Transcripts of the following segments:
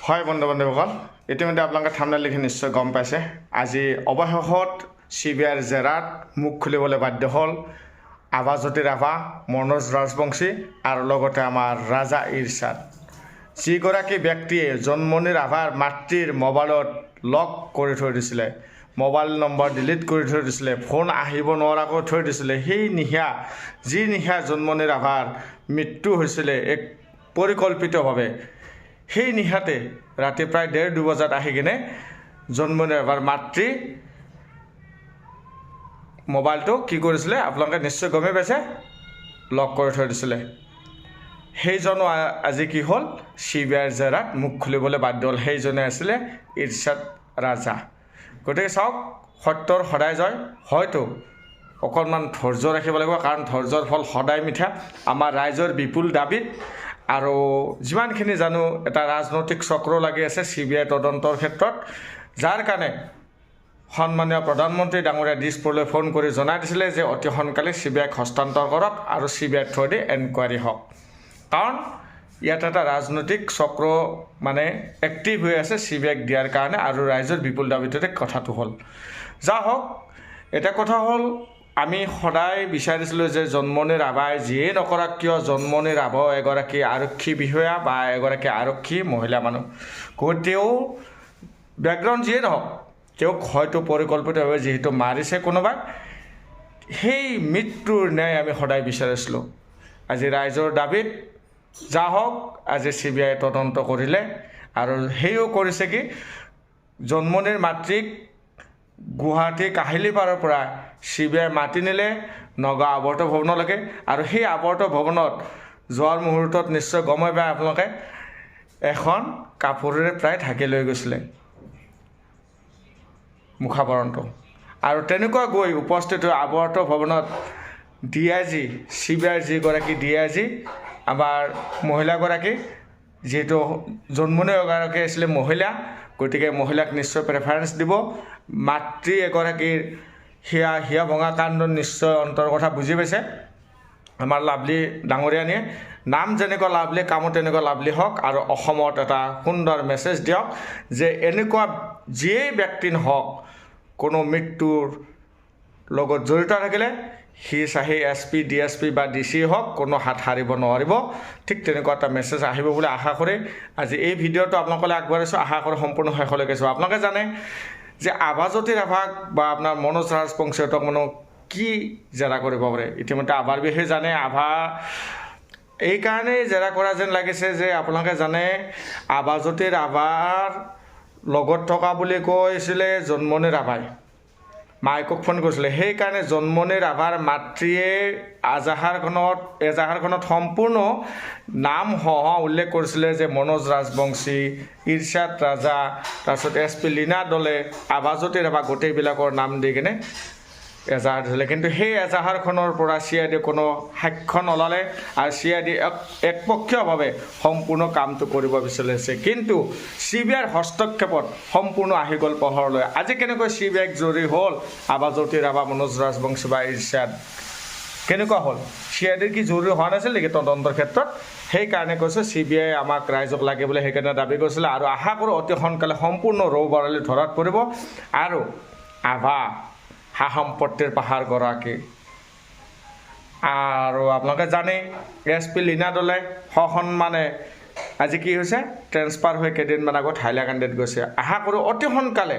হয় বন্ধুসকল, ইতিমধ্যে আপোনালোকে থাম্বনেইল লিখি নিশ্চয় গম পাইছে। আজি অৱশেষত CBIৰ জেৰাত মুখ খুলিবলৈ বাধ্য হ'ল আবাজ্যোতি ৰাভা, মনোজ ৰাজবংশী আৰু লগতে আমাৰ ৰাজা ইৰছাদ। যিগৰাকী ব্যক্তিয়ে জন্মনি ৰাভাৰ মাতৃৰ মোবাইলত লক কৰি থৈ দিছিলে, মোবাইল নম্বৰ ডিলিট কৰি থৈ দিছিলে, ফোন আহিব নোৱাৰাকৈ থৈ দিছিলে, সেই নিশা জন্মনি ৰাভাৰ মৃত্যু হৈছিলে এক পৰিকল্পিতভাৱে। সেই নিশাতে ৰাতি প্ৰায় 1:30 বজাত আহি কিনে জন্মনি ৰাভাৰ মাতৃ মোবাইলটো কি কৰিছিলে আপোনালোকে নিশ্চয় গমেই পাইছে, লক কৰি থৈ দিছিলে। সেইজনো আজি কি হ'ল CBIৰ জেৰাত মুখ খুলিবলৈ বাধ্য হ'ল। সেইজনে আছিলে ইৰছাদ ৰাজা। গতিকে চাওক, সত্যৰ সদায় জয়। হয়তো অকণমান ধৈৰ্য ৰাখিব লাগিব, কাৰণ ধৈৰ্যৰ ফল সদায় মিঠা। আমাৰ ৰাইজৰ বিপুল দাবীত আৰু যিমানখিনি জানো এটা ৰাজনৈতিক চক্ৰ লাগি আছে CBI তদন্তৰ ক্ষেত্ৰত, যাৰ কাৰণে সন্মানীয় প্ৰধানমন্ত্ৰী ডাঙৰীয়া দিছপুৰলৈ ফোন কৰি জনাই দিছিলে যে অতি সোনকালে CBIক হস্তান্তৰ কৰক আৰু CBIৰ থ্ৰুদি এনকুৱাৰী হওক। কাৰণ ইয়াত এটা ৰাজনৈতিক চক্ৰ এক্টিভ হৈ আছে CBIক দিয়াৰ কাৰণে, আৰু ৰাইজৰ বিপুল দাবীটোতে কথাটো হ'ল। যা হওক, এটা কথা হ'ল আমি সদায় বিচাৰিছিলোঁ যে জন্মনি ৰাভাই যিয়ে নকৰক কিয়, জন্মনি ৰাভাও এগৰাকী আৰক্ষী বিষয়া বা এগৰাকী আৰক্ষী মহিলা মানুহ। তেওঁ বেকগ্ৰাউণ্ড যিয়ে নহওক, তেওঁক হয়তো পৰিকল্পিতভাৱে যিহেতু মাৰিছে কোনোবাই, সেই মৃত্যুৰ ন্যায় আমি সদায় বিচাৰিছিলোঁ। আজি ৰাইজৰ দাবীত যা হওক, আজি CBI তদন্ত কৰিলে আৰু সেয়াও কৰিছে কি, জন্মনিৰ মাতৃক গুৱাহাটী কাহিলীপাৰৰ পৰা CBI মাতি নিলে নগাঁও আৱৰ্ত ভৱনলৈকে, আৰু সেই আৱৰ্ত ভৱনত যোৱাৰ মুহূৰ্তত নিশ্চয় গমেই পায় আপোনালোকে, এখন কাপোৰেৰে প্ৰায় ঢাকি লৈ গৈছিলে মুখাবৰণটো। আৰু তেনেকুৱা গৈ উপস্থিত হৈ আৱৰ্ত ভৱনত DIG, CBIৰ যিগৰাকী DIG, আমাৰ মহিলাগৰাকী, যিহেতু জন্মনি এগৰাকী আছিলে মহিলা, গতিকে মহিলাক নিশ্চয় প্ৰেফাৰেঞ্চ দিব। মাতৃ এগৰাকীৰ হিয়া ভঙা কাণ্ড নিশ্চয় অন্তৰ কথা বুজি পাইছে আমাৰ লাভলী ডাঙৰীয়ানীয়ে। নাম যেনেকুৱা লাভলী, কামো তেনেকুৱা লাভলী হওক, আৰু অসমত এটা সুন্দৰ মেছেজ দিয়ক যে এনেকুৱা যিয়েই ব্যক্তি নহওক, কোনো মৃত্যুৰ লগত জড়িত থাকিলে সি চাহি SP, DSP বা DC হওক, কোনো হাত সাৰিব নোৱাৰিব। ঠিক তেনেকুৱা এটা মেছেজ আহিব বুলি আশা কৰি আজি এই ভিডিঅ'টো আপোনালোকলৈ আগবঢ়াইছোঁ। আশা কৰি সম্পূৰ্ণ শেষলৈকে চাওঁ। আপোনালোকে জানে যে আবাজ্যোতি ৰাভাক বা আপোনাৰ মনোজ ৰাজবংশীহঁতক কি জেৰা কৰিব পাৰে। ইতিমধ্যে আভাৰ বিষয়ে জানে। আভা এইকাৰণেই জেৰা কৰা যেন লাগিছে যে আপোনালোকে জানে আবাজ্যোতি ৰাভাৰ লগত থকা বুলি কৈছিলে জন্মনি ৰাভাই, মাইকক ফোন কৰিছিলে। সেইকাৰণে জন্মনি ৰাভাৰ মাতৃয়ে এজাহাৰখনত সম্পূৰ্ণ নাম সহ উল্লেখ কৰিছিলে যে মনোজ ৰাজবংশী, ইৰছাদ ৰাজা, তাৰপিছত SP লীনা দলে, আবাজ্যোতি ৰাভা, গোটেইবিলাকৰ নাম দি কিনে এজাহাৰ দিছিলে। কিন্তু সেই এজাহাৰখনৰ পৰা CID কোনো সাক্ষ্য নল'লে, আৰু CID একপক্ষীয়ভাৱে সম্পূৰ্ণ কামটো কৰিব বিচাৰিছে। কিন্তু CBIৰ হস্তক্ষেপত সম্পূৰ্ণ আহি গ'ল পোহৰলৈ। আজি কেনেকৈ CBIক জৰুৰী হ'ল আবাজ্যোতি ৰাভা, মনোজ ৰাজবংশী বা ইৰছাদ, কেনেকুৱা হ'ল? CIDৰ কি জৰুৰী হোৱা নাছিল নেকি তদন্তৰ ক্ষেত্ৰত? সেইকাৰণে কৈছোঁ CBI আমাক ৰাইজক লাগে বুলি সেইকাৰণে দাবী কৰিছিলে, আৰু আশা কৰোঁ অতি সোনকালে সম্পূৰ্ণ ৰৌ বৰালি ধৰাত পৰিব। আৰু আভা সা সম্পত্তিৰ পাহাৰ গৰাকী, আৰু আপোনালোকে জানেই SP লীনা দলে সসন্মানে আজি কি হৈছে, ট্ৰেন্সফাৰ হৈ কেইদিনমান আগত হাইলাকান্দিত গৈছে। আশা কৰোঁ অতি সোনকালে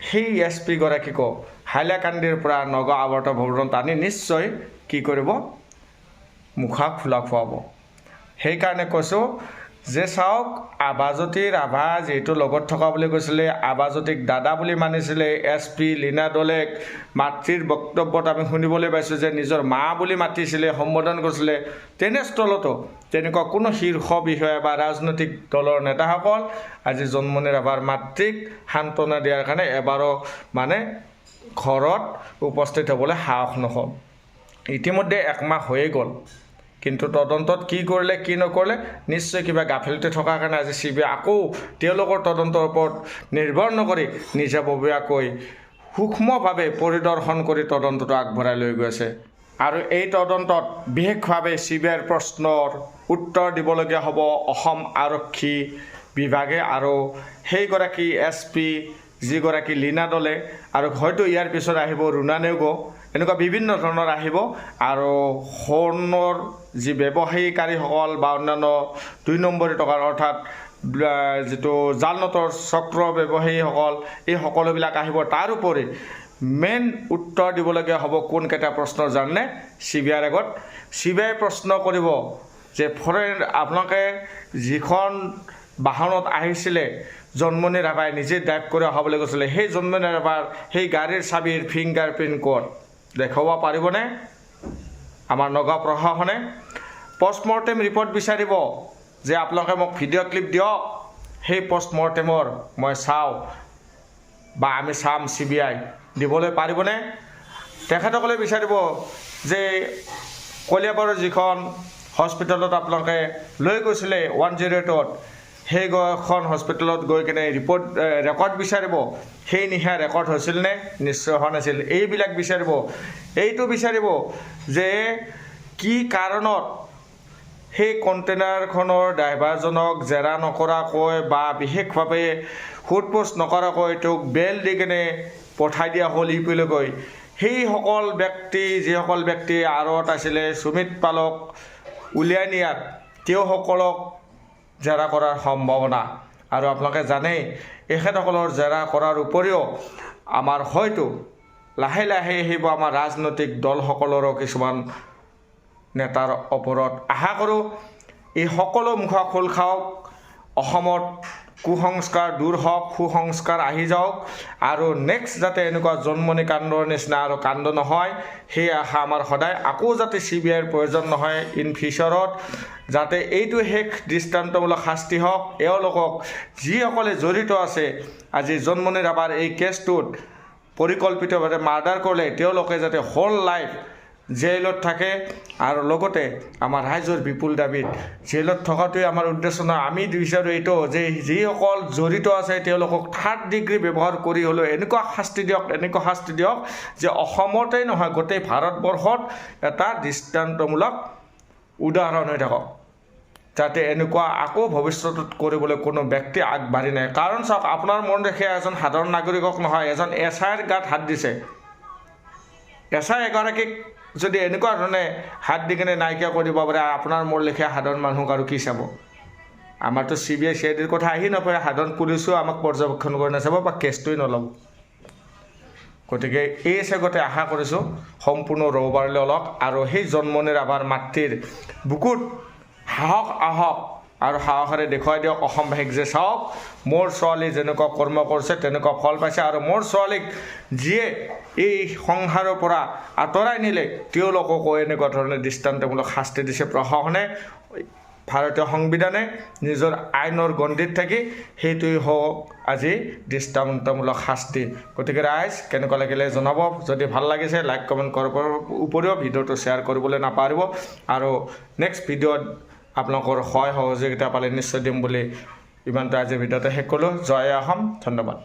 সেই SP গৰাকীকো হাইলাকান্দিৰ পৰা নগাঁও আৱৰ্ত ভৱনত আনি নিশ্চয় কি কৰিব, মুখা খোলা খুৱাব। সেইকাৰণে কৈছোঁ যে চাওক, আবাজ্যোতি ৰাভা যিহেতু লগত থকা বুলি কৈছিলে, আবাজ্যোতিক দাদা বুলি মানিছিলে, SP লীনা দলেক মাতৃৰ বক্তব্যত আমি শুনিবলৈ পাইছোঁ যে নিজৰ মা বুলি মাতিছিলে, সম্বোধন কৰিছিলে। তেনেস্থলতো তেনেকুৱা কোনো শীৰ্ষ বিষয়া বা ৰাজনৈতিক দলৰ নেতাসকল আজি জন্মনি ৰাভাৰ মাতৃক সান্তনা দিয়াৰ কাৰণে এবাৰো ঘৰত উপস্থিত হ'বলৈ সাহস নহ'ল। ইতিমধ্যে 1 মাহ হৈয়ে গ'ল, কিন্তু তদন্তত কি কৰিলে কি নকৰিলে নিশ্চয় কিবা গাফিলতি থকাৰ কাৰণে আজি CBI আকৌ তেওঁলোকৰ তদন্তৰ ওপৰত নিৰ্ভৰ নকৰি নিজাববীয়াকৈ সূক্ষ্মভাৱে পৰিদৰ্শন কৰি তদন্তটো আগবঢ়াই লৈ গৈছে। আৰু এই তদন্তত বিশেষভাৱে CBIৰ প্ৰশ্নৰ উত্তৰ দিবলগীয়া হ'ব অসম আৰক্ষী বিভাগে আৰু সেইগৰাকী SP যিগৰাকী লীনা দলে আৰু হয়তো ইয়াৰ পিছত আহিব ৰুণা নেওগ এনেকুৱা বিভিন্ন ধৰণৰ আহিব আৰু সোণৰ যি ব্যৱসায়ীকাৰীসকল বা অন্যান্য 2 নম্বৰী টকাৰ অৰ্থাৎ যিটো জাল নোটৰ চক্ৰ ব্যৱসায়ীসকল এই সকলোবিলাক আহিব তাৰ উপৰি মেইন উত্তৰ দিবলগীয়া হ'ব কোনকেইটা প্ৰশ্নৰ জানে CBIৰ আগত CBI প্ৰশ্ন কৰিব যে ফৰেন আপোনালোকে যিখন বাহনত আহিছিলে জন্মনি ৰাভাই নিজে ড্ৰাইভ কৰি অহাবলৈ গৈছিলে সেই জন্মনি ৰাভাৰ সেই গাড়ীৰ চাবিৰ ফিংগাৰপ্ৰিণ্ট ক'ড দেখাব পাৰিবনে আমাৰ নগাঁও প্ৰশাসনে পষ্টমৰ্টেম ৰিপৰ্ট বিচাৰিব যে আপোনালোকে মোক ভিডিঅ' ক্লিপ দিয়ক সেই পষ্টমৰ্টেমৰ মই চাওঁ বা আমি চাম CBI দিবলৈ পাৰিবনে তেখেতসকলে বিচাৰিব যে কলিয়াবৰৰ যিখন হস্পিটেলত আপোনালোকে লৈ গৈছিলে 108ত সেইখন হস্পিটেলত গৈ কিনে ৰিপৰ্ট ৰেকৰ্ড বিচাৰিব সেই নিশা ৰেকৰ্ড হৈছিল নে নিশ্চয় হোৱা নাছিল এইবিলাক বিচাৰিব এইটো বিচাৰিব যে কি কাৰণত সেই কণ্টেইনাৰখনৰ ড্ৰাইভাৰজনক জেৰা নকৰাকৈ বা বিশেষভাৱে সোধপোছ নকৰাকৈ তেওঁক বেল দি কিনে পঠাই দিয়া হ'ল ইপিলৈকৈ সেইসকল ব্যক্তি যিসকল ব্যক্তি আঁৰত আছিলে সুমিত পালক উলিয়াই নিয়াত তেওঁসকলক জেৰা কৰাৰ সম্ভাৱনা আৰু আপোনালোকে জানেই এখেতসকলৰ জেৰা কৰাৰ উপৰিও আমাৰ হয়তো লাহে লাহে আহিব আমাৰ ৰাজনৈতিক দলসকলৰো কিছুমান নেতাৰ ওপৰত আশা কৰোঁ এই সকলো মুখা খোল খাওক অসমত কুসংস্কাৰ দূৰ হওক সুসংস্কাৰ আহি যাওক আৰু নেক্সট যাতে এনেকুৱা জন্মনি কাণ্ডৰ নিচিনা আৰু কাণ্ড নহয় সেই আশা আমাৰ সদায় আকৌ যাতে CBIৰ প্ৰয়োজন নহয় ইন ফিউচাৰত যাতে এইটো শেষ দৃষ্টান্তমূলক শাস্তি হওক এওঁলোকক যিসকলে জড়িত আছে আজি জন্মনি ৰাভাৰ এই কেছটোত পৰিকল্পিতভাৱে মাৰ্ডাৰ কৰিলে তেওঁলোকে যাতে হোল লাইফ জেলত থাকে আৰু লগতে আমাৰ ৰাইজৰ বিপুল দাবীত জেলত থকাটোৱে আমাৰ উদ্দেশ্য নহয় আমি বিচাৰোঁ এইটো যে যিসকল জড়িত আছে তেওঁলোকক 3rd ডিগ্ৰী ব্যৱহাৰ কৰি হ'লেও এনেকুৱা শাস্তি দিয়ক যে অসমতেই নহয় গোটেই ভাৰতবৰ্ষত এটা দৃষ্টান্তমূলক উদাহৰণ হৈ থাকক যাতে এনেকুৱা আকৌ ভৱিষ্যতত কৰিবলৈ কোনো ব্যক্তি আগবাঢ়ি নাই কাৰণ চাওক আপোনাৰ মন দেখে এজন সাধাৰণ নাগৰিকক নহয় এজন SIৰ গাত হাত দিছে SI এগৰাকীক যদি এনেকুৱা ধৰণে হাত দি কিনে নাইকিয়া কৰিব পাৰে আপোনাৰ মোৰ লেখীয়া সাধাৰণ মানুহক আৰু কি চাব আমাৰতো CBI CIDৰ কথা আহি নপৰে সাধাৰণ পুলিচো আমাক পৰ্যবেক্ষণ কৰি নাচাব বা কেছটোৱে নল'ব গতিকে এই চেগতে আশা কৰিছোঁ সম্পূৰ্ণ ৰবিবাৰলৈ অলক আৰু সেই জন্মনি ৰাভাৰ মাতৃৰ বুকুত সাহস আহক আৰু সাহসেৰে দেখুৱাই দিয়ক অসমবাসীক যে চাওক মোৰ ছোৱালী যেনেকুৱা কৰ্ম কৰিছে তেনেকুৱা ফল পাইছে আৰু মোৰ ছোৱালীক যিয়ে এই সংসাৰৰ পৰা আঁতৰাই নিলে তেওঁলোককো এনেকুৱা ধৰণে দৃষ্টান্তমূলক শাস্তি দিছে প্ৰশাসনে ভাৰতীয় সংবিধানে নিজৰ আইনৰ গণ্ডিত থাকি সেইটোৱেই হওক আজি দৃষ্টান্তমূলক শাস্তি গতিকে ৰাইজ কেনেকুৱা লাগিলে জনাব যদি ভাল লাগিছে লাইক কমেণ্ট কৰাৰ উপৰিও ভিডিঅ'টো শ্বেয়াৰ কৰিবলৈ নাপাহৰিব আৰু নেক্সট ভিডিঅ'ত আপোনালোকৰ সহায় সহযোগিতা পালে নিশ্চয় দিম বুলি ইমানটো আজি ভিডিঅ'তে শেষ কৰিলোঁ জয় অসম ধন্যবাদ